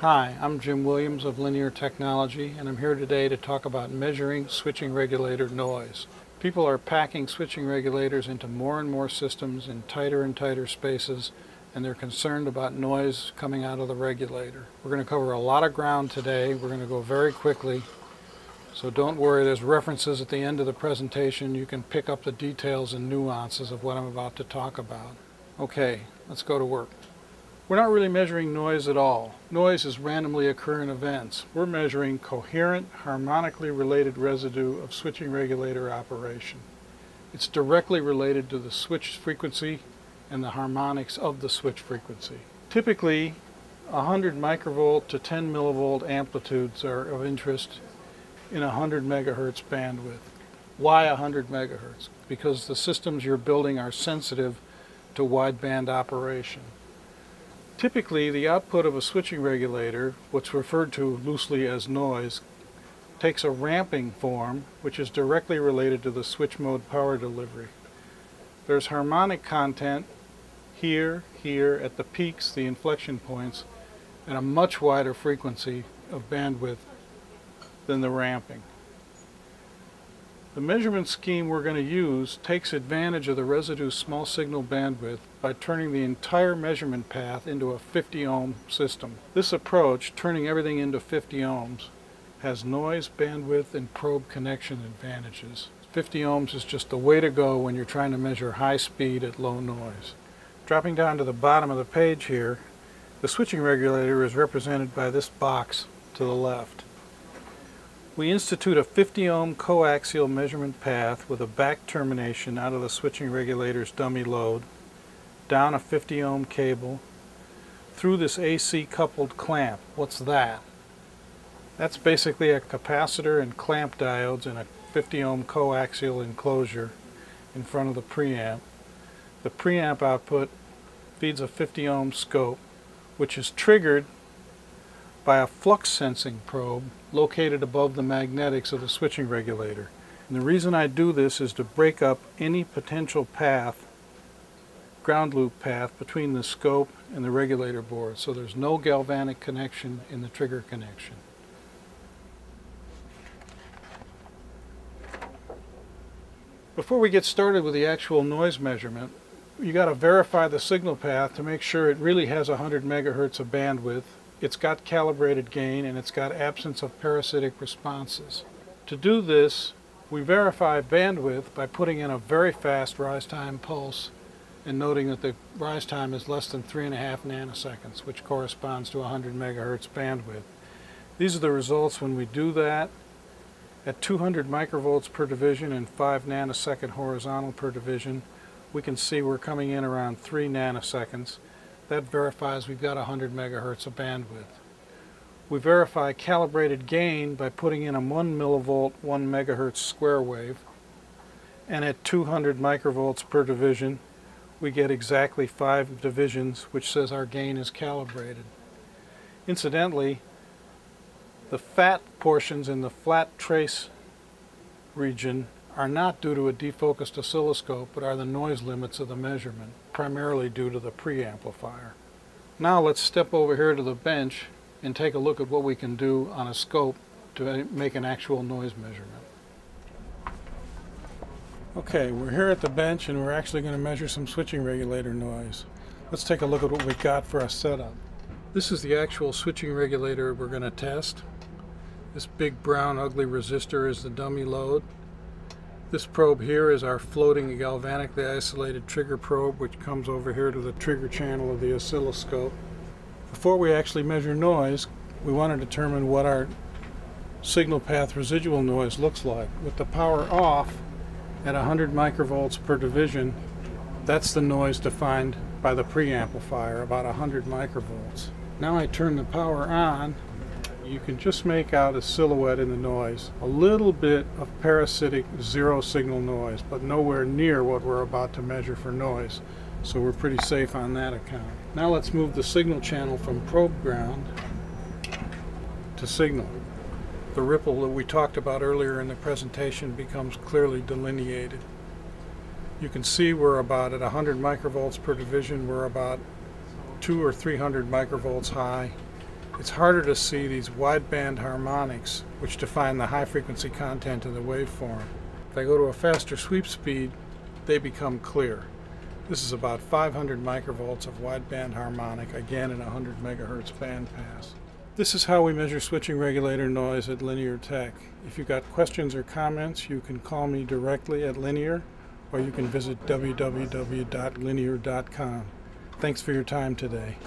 Hi, I'm Jim Williams of Linear Technology, and I'm here today to talk about measuring switching regulator noise. People are packing switching regulators into more and more systems in tighter and tighter spaces, and they're concerned about noise coming out of the regulator. We're going to cover a lot of ground today. We're going to go very quickly, so don't worry, there's references at the end of the presentation. You can pick up the details and nuances of what I'm about to talk about. Okay, let's go to work. We're not really measuring noise at all. Noise is randomly occurring events. We're measuring coherent, harmonically related residue of switching regulator operation. It's directly related to the switch frequency and the harmonics of the switch frequency. Typically, 100 microvolt to 10 millivolt amplitudes are of interest in 100 megahertz bandwidth. Why 100 megahertz? Because the systems you're building are sensitive to wideband operation. Typically, the output of a switching regulator, what's referred to loosely as noise, takes a ramping form, which is directly related to the switch mode power delivery. There's harmonic content here, at the peaks, the inflection points, and a much wider frequency of bandwidth than the ramping. The measurement scheme we're going to use takes advantage of the residue small signal bandwidth by turning the entire measurement path into a 50 ohm system. This approach, turning everything into 50 ohms, has noise, bandwidth, and probe connection advantages. 50 ohms is just the way to go when you're trying to measure high speed at low noise. Dropping down to the bottom of the page here, the switching regulator is represented by this box to the left. We institute a 50 ohm coaxial measurement path with a back termination out of the switching regulator's dummy load, down a 50 ohm cable, through this AC coupled clamp. What's that? That's basically a capacitor and clamp diodes in a 50 ohm coaxial enclosure in front of the preamp. The preamp output feeds a 50 ohm scope, which is triggered by a flux sensing probe located above the magnetics of the switching regulator. And the reason I do this is to break up any potential path, ground loop path, between the scope and the regulator board, so there's no galvanic connection in the trigger connection. Before we get started with the actual noise measurement, you got to verify the signal path to make sure it really has 100 megahertz of bandwidth. It's got calibrated gain, and it's got absence of parasitic responses. To do this, we verify bandwidth by putting in a very fast rise time pulse and noting that the rise time is less than 3.5 nanoseconds, which corresponds to 100 megahertz bandwidth. These are the results when we do that. At 200 microvolts per division and 5 nanosecond horizontal per division, we can see we're coming in around 3 nanoseconds. That verifies we've got 100 megahertz of bandwidth. We verify calibrated gain by putting in a 1 millivolt, 1 megahertz square wave. And at 200 microvolts per division, we get exactly 5 divisions, which says our gain is calibrated. Incidentally, the fat portions in the flat trace region are not due to a defocused oscilloscope, but are the noise limits of the measurement, primarily due to the preamplifier. Now let's step over here to the bench and take a look at what we can do on a scope to make an actual noise measurement. Okay, we're here at the bench and we're actually going to measure some switching regulator noise. Let's take a look at what we've got for a setup. This is the actual switching regulator we're going to test. This big brown ugly resistor is the dummy load. This probe here is our floating galvanically isolated trigger probe, which comes over here to the trigger channel of the oscilloscope. Before we actually measure noise, we want to determine what our signal path residual noise looks like. With the power off at 100 microvolts per division, that's the noise defined by the preamplifier, about 100 microvolts. Now I turn the power on. You can just make out a silhouette in the noise. A little bit of parasitic zero signal noise, but nowhere near what we're about to measure for noise. So we're pretty safe on that account. Now let's move the signal channel from probe ground to signal. The ripple that we talked about earlier in the presentation becomes clearly delineated. You can see we're about at 100 microvolts per division, we're about 200 or 300 microvolts high. It's harder to see these wideband harmonics, which define the high frequency content of the waveform. If I go to a faster sweep speed, they become clear. This is about 500 microvolts of wideband harmonic, again in a 100 megahertz bandpass. This is how we measure switching regulator noise at Linear Tech. If you've got questions or comments, you can call me directly at Linear, or you can visit www.linear.com. Thanks for your time today.